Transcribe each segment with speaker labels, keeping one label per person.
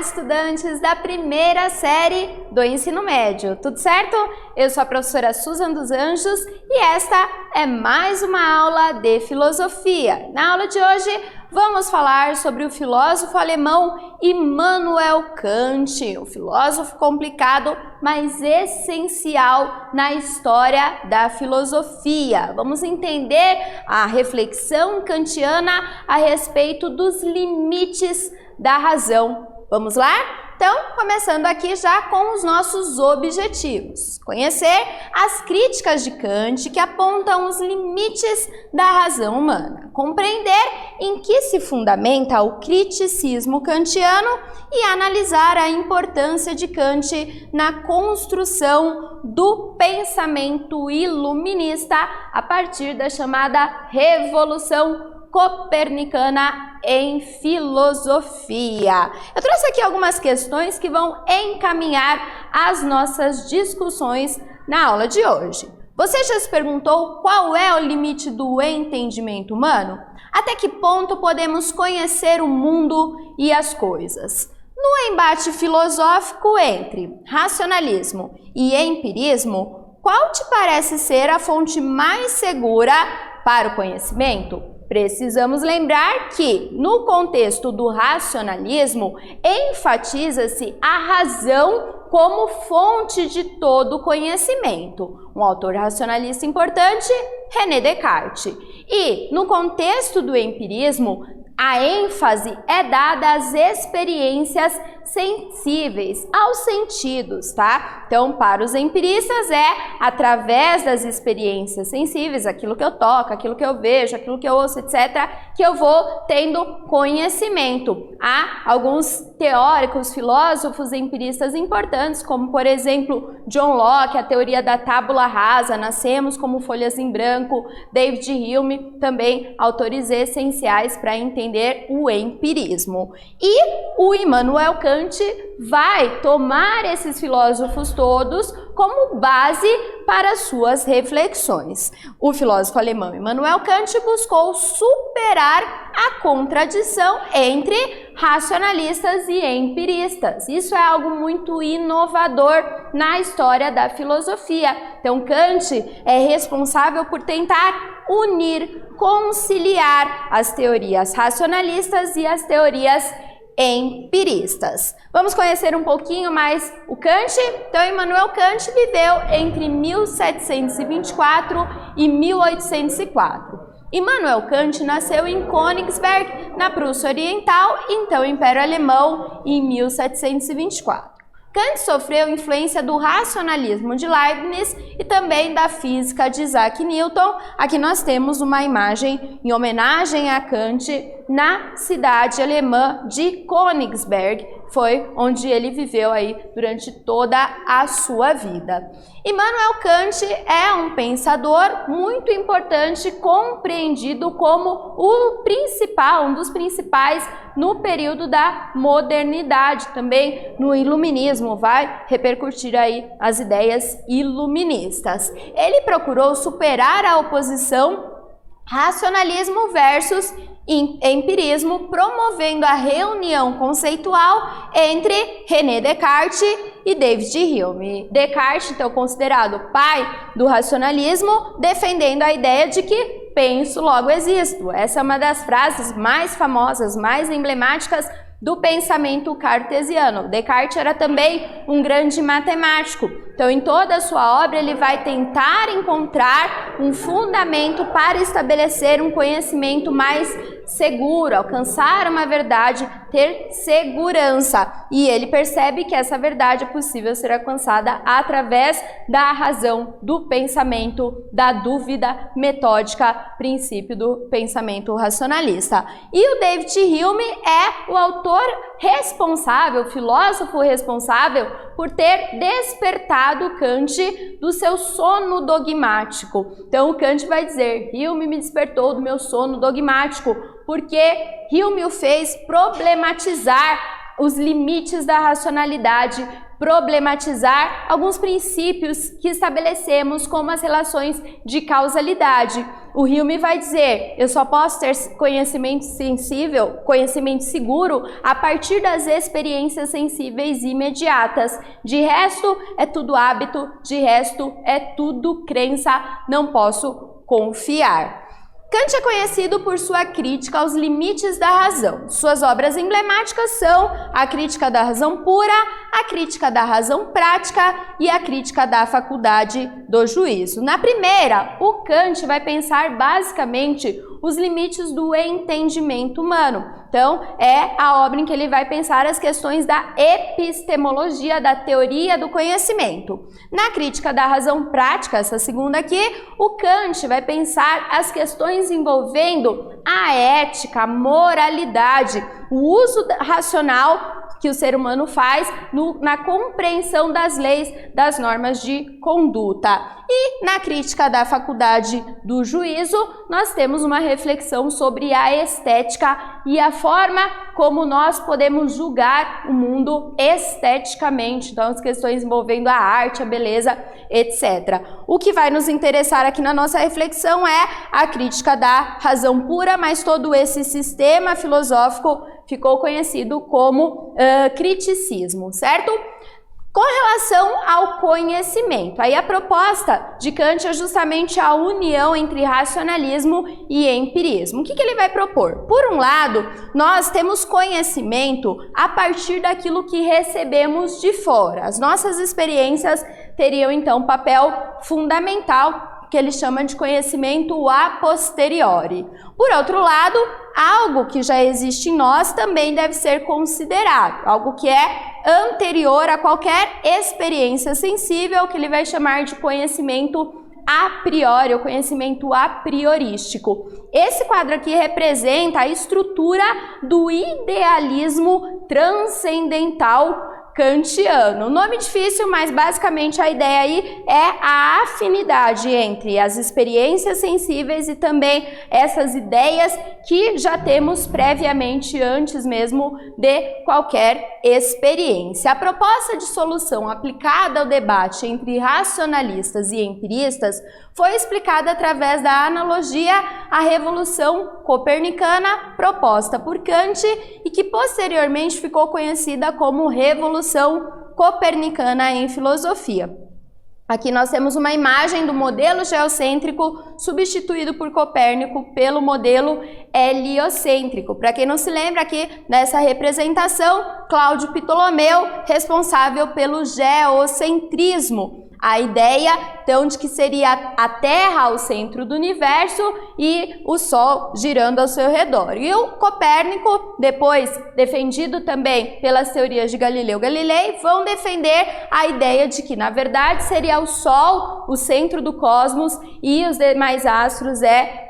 Speaker 1: estudantes da primeira série do ensino médio, tudo certo? Eu sou a professora Susan dos Anjos e esta é mais uma aula de filosofia. Na aula de hoje vamos falar sobre o filósofo alemão Immanuel Kant, um filósofo complicado, mas essencial na história da filosofia. Vamos entender a reflexão kantiana a respeito dos limites da razão. Vamos lá? Então, começando aqui já com os nossos objetivos. Conhecer as críticas de Kant que apontam os limites da razão humana. Compreender em que se fundamenta o criticismo kantiano e analisar a importância de Kant na construção do pensamento iluminista a partir da chamada Revolução Copernicana em filosofia. Eu trouxe aqui algumas questões que vão encaminhar as nossas discussões na aula de hoje. Você já se perguntou qual é o limite do entendimento humano? Até que ponto podemos conhecer o mundo e as coisas? No embate filosófico entre racionalismo e empirismo, qual te parece ser a fonte mais segura para o conhecimento? Precisamos lembrar que, no contexto do racionalismo, enfatiza-se a razão como fonte de todo conhecimento. Um autor racionalista importante, René Descartes. E, no contexto do empirismo, a ênfase é dada às experiências sensíveis, aos sentidos, tá? Então, para os empiristas é através das experiências sensíveis, aquilo que eu toco, aquilo que eu vejo, aquilo que eu ouço, etc., que eu vou tendo conhecimento. Há alguns teóricos, filósofos empiristas importantes, como, por exemplo, John Locke, a teoria da tábula rasa, nascemos como folhas em branco, David Hume, também autores essenciais para entender o empirismo. E o Immanuel Kant vai tomar esses filósofos todos como base para suas reflexões. O filósofo alemão Immanuel Kant buscou superar a contradição entre racionalistas e empiristas. Isso é algo muito inovador na história da filosofia. Então, Kant é responsável por tentar unir, conciliar as teorias racionalistas e as teorias empiristas. Vamos conhecer um pouquinho mais o Kant? Então, Immanuel Kant viveu entre 1724 e 1804. Immanuel Kant nasceu em Königsberg, na Prússia Oriental, então Império Alemão, em 1724. Kant sofreu influência do racionalismo de Leibniz e também da física de Isaac Newton. Aqui nós temos uma imagem em homenagem a Kant na cidade alemã de Königsberg, foi onde ele viveu aí durante toda a sua vida. Immanuel Kant é um pensador muito importante, compreendido como o principal, um dos principais no período da modernidade, também no iluminismo, vai repercutir aí as ideias iluministas. Ele procurou superar a oposição racionalismo versus empirismo, promovendo a reunião conceitual entre René Descartes e David Hume. Descartes, então, considerado pai do racionalismo, defendendo a ideia de que penso, logo existo. Essa é uma das frases mais famosas, mais emblemáticas do pensamento cartesiano. Descartes era também um grande matemático. Então, em toda a sua obra, ele vai tentar encontrar um fundamento para estabelecer um conhecimento mais seguro, alcançar uma verdade, ter segurança. E ele percebe que essa verdade é possível ser alcançada através da razão, do pensamento, da dúvida metódica, princípio do pensamento racionalista. E o David Hume é o autor responsável, o filósofo responsável por ter despertado Kant do seu sono dogmático. Então, Kant vai dizer: Hume me despertou do meu sono dogmático, porque Hume o fez problematizar os limites da racionalidade problematizar alguns princípios que estabelecemos como as relações de causalidade. O Hume vai dizer, eu só posso ter conhecimento sensível, conhecimento seguro, a partir das experiências sensíveis imediatas. De resto, é tudo hábito, de resto, é tudo crença, não posso confiar. Kant é conhecido por sua crítica aos limites da razão. Suas obras emblemáticas são a Crítica da Razão Pura, a Crítica da Razão Prática e a Crítica da Faculdade do Juízo. Na primeira, o Kant vai pensar basicamente os limites do entendimento humano. Então, é a obra em que ele vai pensar as questões da epistemologia, da teoria do conhecimento. Na Crítica da Razão Prática, essa segunda aqui, o Kant vai pensar as questões envolvendo a ética, a moralidade, o uso racional que o ser humano faz na compreensão das leis, das normas de conduta. E na Crítica da Faculdade do Juízo, nós temos uma reflexão sobre a estética e a forma como nós podemos julgar o mundo esteticamente, então as questões envolvendo a arte, a beleza, etc. O que vai nos interessar aqui na nossa reflexão é a Crítica da Razão Pura, mas todo esse sistema filosófico ficou conhecido como criticismo, certo? Com relação ao conhecimento, aí a proposta de Kant é justamente a união entre racionalismo e empirismo. O que ele vai propor? Por um lado, nós temos conhecimento a partir daquilo que recebemos de fora. As nossas experiências teriam, então, um papel fundamental, que ele chama de conhecimento a posteriori. Por outro lado, algo que já existe em nós também deve ser considerado, algo que é anterior a qualquer experiência sensível, que ele vai chamar de conhecimento a priori, ou conhecimento a priorístico. Esse quadro aqui representa a estrutura do idealismo transcendental kantiano. Nome difícil, mas basicamente a ideia aí é a afinidade entre as experiências sensíveis e também essas ideias que já temos previamente, antes mesmo de qualquer experiência. A proposta de solução aplicada ao debate entre racionalistas e empiristas foi explicada através da analogia à Revolução Copernicana proposta por Kant e que posteriormente ficou conhecida como Revolução Copernicana em Filosofia. Aqui nós temos uma imagem do modelo geocêntrico substituído por Copérnico pelo modelo heliocêntrico. Para quem não se lembra aqui dessa representação, Cláudio Ptolomeu, responsável pelo geocentrismo. A ideia, então, de que seria a Terra o centro do universo e o Sol girando ao seu redor. E o Copérnico, depois defendido também pelas teorias de Galileu Galilei, vão defender a ideia de que, na verdade, seria o Sol o centro do cosmos e os demais astros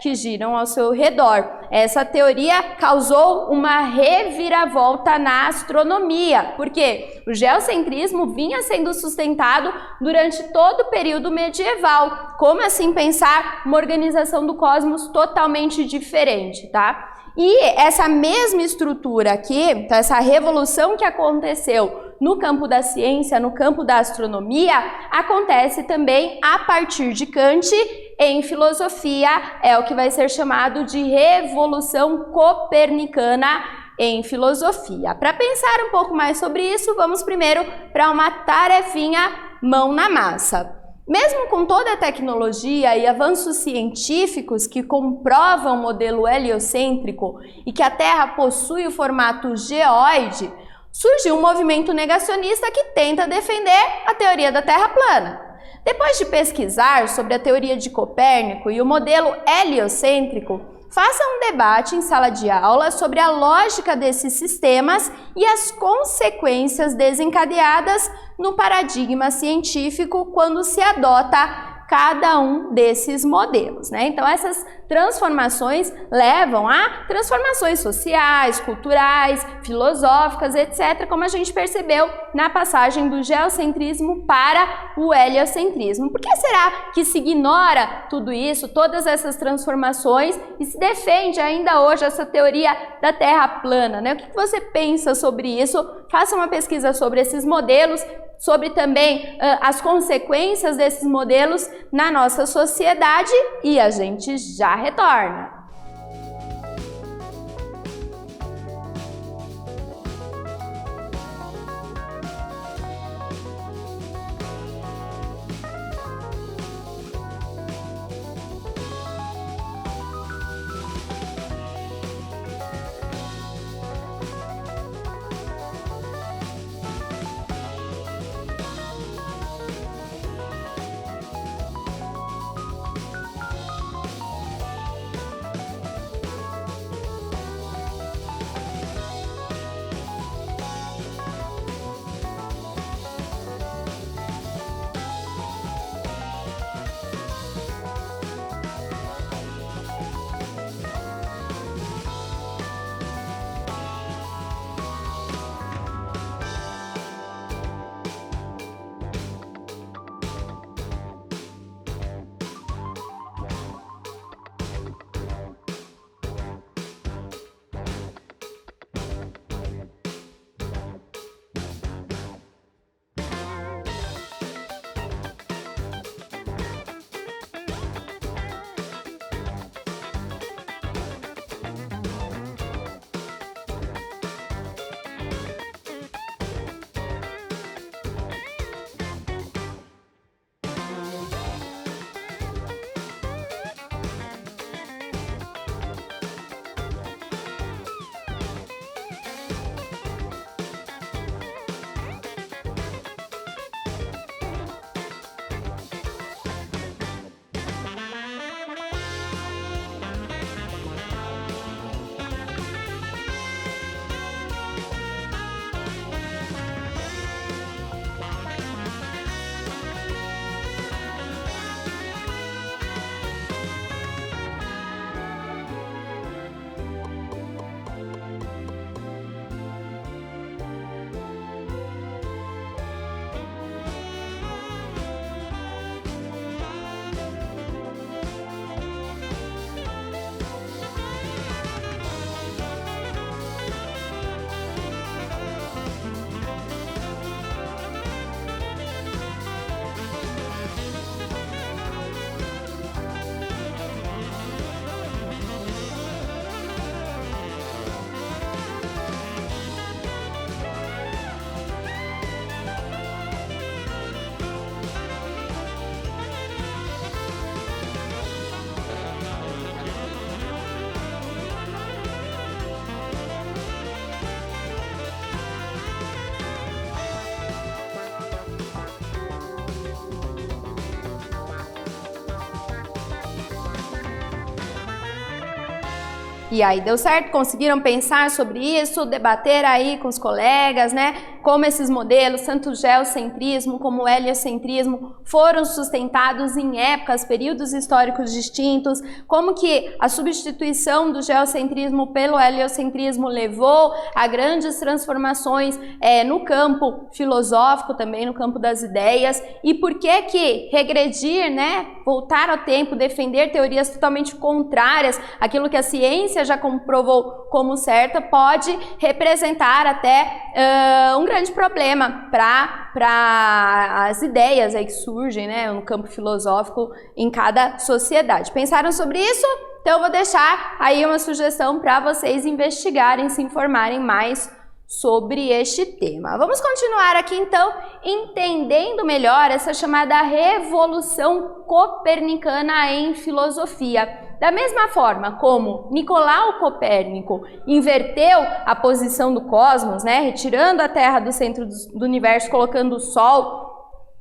Speaker 1: que giram ao seu redor. Essa teoria causou uma reviravolta na astronomia, porque o geocentrismo vinha sendo sustentado durante todo o período medieval. Como assim pensar uma organização do cosmos totalmente diferente, tá? E essa mesma estrutura aqui, então essa revolução que aconteceu no campo da ciência, no campo da astronomia, acontece também a partir de Kant em filosofia, é o que vai ser chamado de Revolução Copernicana em filosofia. Para pensar um pouco mais sobre isso, vamos primeiro para uma tarefinha mão na massa. Mesmo com toda a tecnologia e avanços científicos que comprovam o modelo heliocêntrico e que a Terra possui o formato geóide, surgiu um movimento negacionista que tenta defender a teoria da Terra plana. Depois de pesquisar sobre a teoria de Copérnico e o modelo heliocêntrico, faça um debate em sala de aula sobre a lógica desses sistemas e as consequências desencadeadas no paradigma científico quando se adota cada um desses modelos, né? Então essas transformações levam a transformações sociais, culturais, filosóficas, etc., como a gente percebeu na passagem do geocentrismo para o heliocentrismo. Por que será que se ignora tudo isso, todas essas transformações, e se defende ainda hoje essa teoria da Terra plana, né? O que você pensa sobre isso? Faça uma pesquisa sobre esses modelos sobre também as consequências desses modelos na nossa sociedade e a gente já retorna. E aí, deu certo? Conseguiram pensar sobre isso, debater aí com os colegas, né? Como esses modelos, tanto o geocentrismo como o heliocentrismo, foram sustentados em épocas, períodos históricos distintos, como que a substituição do geocentrismo pelo heliocentrismo levou a grandes transformações no campo filosófico, também no campo das ideias, e por que regredir, né? Voltar ao tempo, defender teorias totalmente contrárias àquilo que a ciência já comprovou como certa, pode representar até um grande problema para as ideias aí que surgem, né, no campo filosófico em cada sociedade. Pensaram sobre isso? Então eu vou deixar aí uma sugestão para vocês investigarem, se informarem mais sobre este tema. Vamos continuar aqui então entendendo melhor essa chamada revolução copernicana em filosofia. Da mesma forma como Nicolau Copérnico inverteu a posição do cosmos, né, retirando a Terra do centro do universo, colocando o Sol,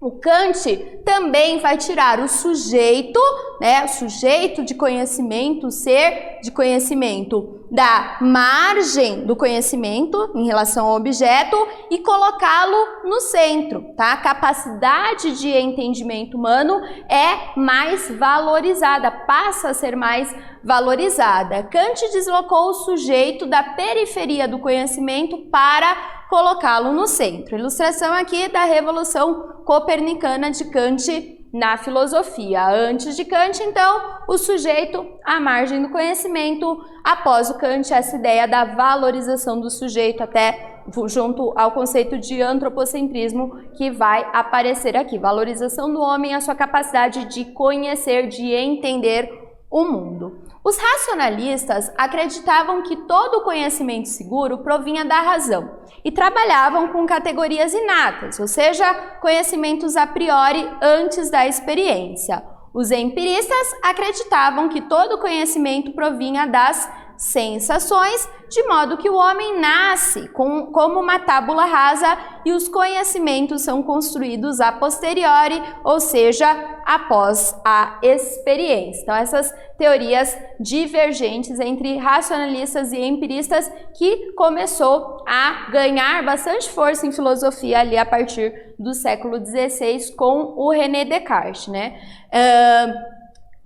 Speaker 1: o Kant também vai tirar o sujeito, né, o sujeito de conhecimento, o ser de conhecimento, da margem do conhecimento em relação ao objeto e colocá-lo no centro, tá? A capacidade de entendimento humano é mais valorizada, passa a ser mais valorizada. Kant deslocou o sujeito da periferia do conhecimento para colocá-lo no centro. Ilustração aqui da Revolução Copernicana de Kant na filosofia. Antes de Kant, então, o sujeito à margem do conhecimento. Após o Kant, essa ideia da valorização do sujeito, até junto ao conceito de antropocentrismo que vai aparecer aqui. Valorização do homem, a sua capacidade de conhecer, de entender o mundo. Os racionalistas acreditavam que todo conhecimento seguro provinha da razão e trabalhavam com categorias inatas, ou seja, conhecimentos a priori antes da experiência. Os empiristas acreditavam que todo conhecimento provinha das sensações, de modo que o homem nasce como uma tábula rasa e os conhecimentos são construídos a posteriori, ou seja, após a experiência. Então, essas teorias divergentes entre racionalistas e empiristas que começou a ganhar bastante força em filosofia ali a partir do século XVI com o René Descartes, né?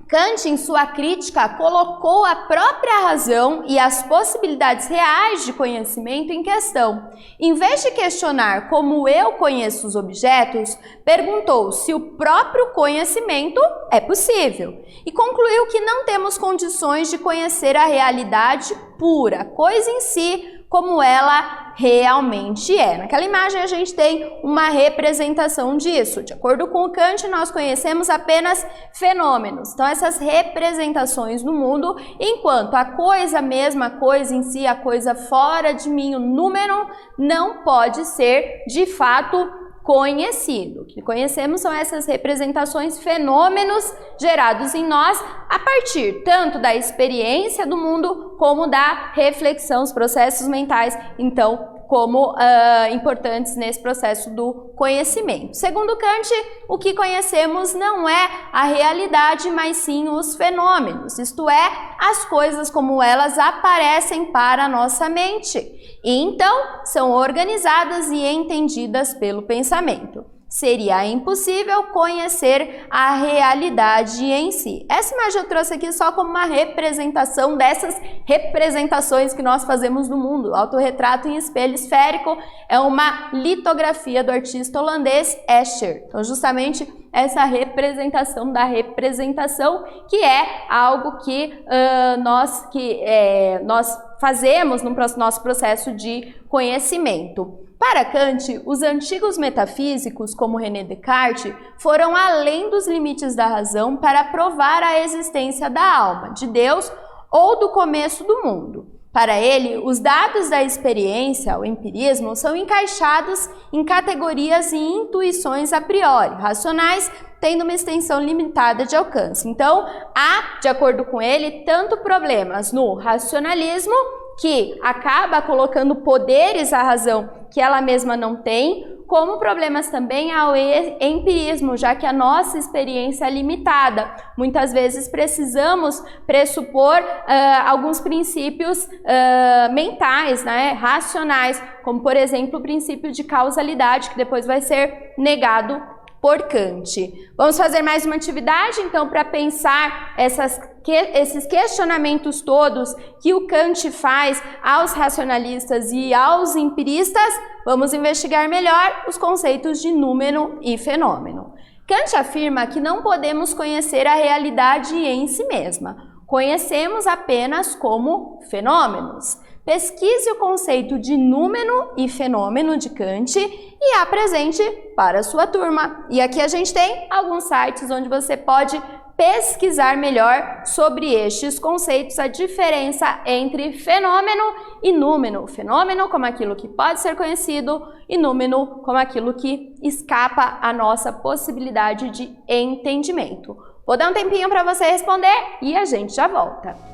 Speaker 1: Kant, em sua crítica, colocou a própria razão e as possibilidades reais de conhecimento em questão. Em vez de questionar como eu conheço os objetos, perguntou se o próprio conhecimento é possível e concluiu que não temos condições de conhecer a realidade pura, coisa em si, como ela realmente é. Naquela imagem a gente tem uma representação disso. De acordo com Kant, nós conhecemos apenas fenômenos. Então, essas representações no mundo, enquanto a coisa mesma, a coisa em si, a coisa fora de mim, o número, não pode ser de fato conhecido. O que conhecemos são essas representações, fenômenos gerados em nós a partir tanto da experiência do mundo como da reflexão, os processos mentais, então, como importantes nesse processo do conhecimento. Segundo Kant, o que conhecemos não é a realidade, mas sim os fenômenos, isto é, as coisas como elas aparecem para a nossa mente. E então são organizadas e entendidas pelo pensamento. Seria impossível conhecer a realidade em si. Essa imagem eu trouxe aqui só como uma representação dessas representações que nós fazemos no mundo. O autorretrato em espelho esférico é uma litografia do artista holandês Escher. Então, justamente essa representação da representação, que é algo que nós fazemos no nosso processo de conhecimento. Para Kant, os antigos metafísicos, como René Descartes, foram além dos limites da razão para provar a existência da alma, de Deus ou do começo do mundo. Para ele, os dados da experiência, o empirismo, são encaixados em categorias e intuições a priori, racionais, tendo uma extensão limitada de alcance. Então, há, de acordo com ele, tanto problemas no racionalismo, que acaba colocando poderes à razão que ela mesma não tem, como problemas também ao empirismo, já que a nossa experiência é limitada. Muitas vezes precisamos pressupor alguns princípios mentais, né, racionais, como por exemplo o princípio de causalidade, que depois vai ser negado por Kant. Vamos fazer mais uma atividade, então, para pensar esses questionamentos todos que o Kant faz aos racionalistas e aos empiristas. Vamos investigar melhor os conceitos de número e fenômeno. Kant afirma que não podemos conhecer a realidade em si mesma. Conhecemos apenas como fenômenos. Pesquise o conceito de número e fenômeno de Kant e apresente para a sua turma. E aqui a gente tem alguns sites onde você pode pesquisar melhor sobre estes conceitos, a diferença entre fenômeno e número. Fenômeno como aquilo que pode ser conhecido e número como aquilo que escapa à nossa possibilidade de entendimento. Vou dar um tempinho para você responder e a gente já volta.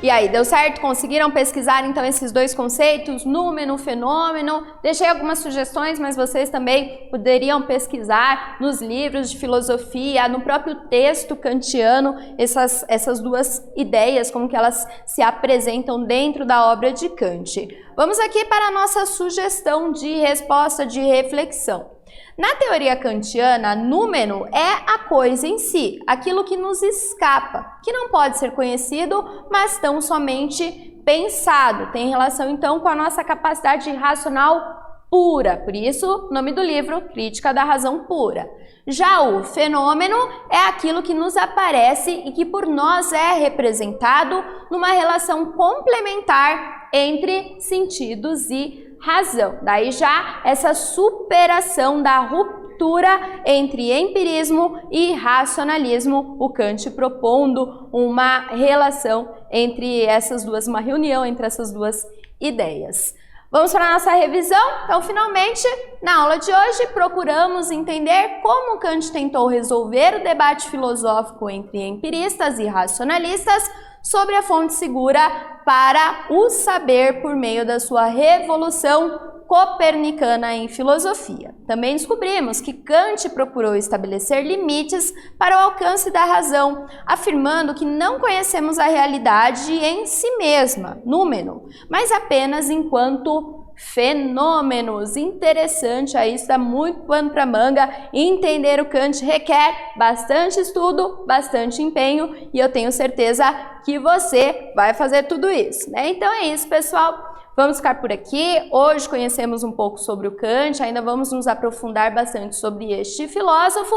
Speaker 1: E aí, deu certo? Conseguiram pesquisar então esses dois conceitos, númeno, fenômeno? Deixei algumas sugestões, mas vocês também poderiam pesquisar nos livros de filosofia, no próprio texto kantiano, essas duas ideias, como que elas se apresentam dentro da obra de Kant. Vamos aqui para a nossa sugestão de resposta, de reflexão. Na teoria kantiana, númeno é a coisa em si, aquilo que nos escapa, que não pode ser conhecido, mas tão somente pensado. Tem relação, então, com a nossa capacidade racional pura. Por isso, o nome do livro, Crítica da Razão Pura. Já o fenômeno é aquilo que nos aparece e que por nós é representado numa relação complementar entre sentidos e razão. Daí já essa superação da ruptura entre empirismo e racionalismo, o Kant propondo uma relação entre essas duas, uma reunião entre essas duas ideias. Vamos para a nossa revisão? Então, finalmente, na aula de hoje, procuramos entender como Kant tentou resolver o debate filosófico entre empiristas e racionalistas sobre a fonte segura para o saber por meio da sua revolução copernicana em filosofia. Também descobrimos que Kant procurou estabelecer limites para o alcance da razão, afirmando que não conhecemos a realidade em si mesma, númeno, mas apenas enquanto fenômenos. Interessante, aí está muito pano para manga. Entender o Kant requer bastante estudo, bastante empenho, e eu tenho certeza que você vai fazer tudo isso, né? Então é isso, pessoal. Vamos ficar por aqui. Hoje conhecemos um pouco sobre o Kant, ainda vamos nos aprofundar bastante sobre este filósofo.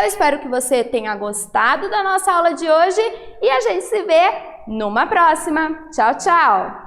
Speaker 1: Eu espero que você tenha gostado da nossa aula de hoje e a gente se vê numa próxima. Tchau, tchau!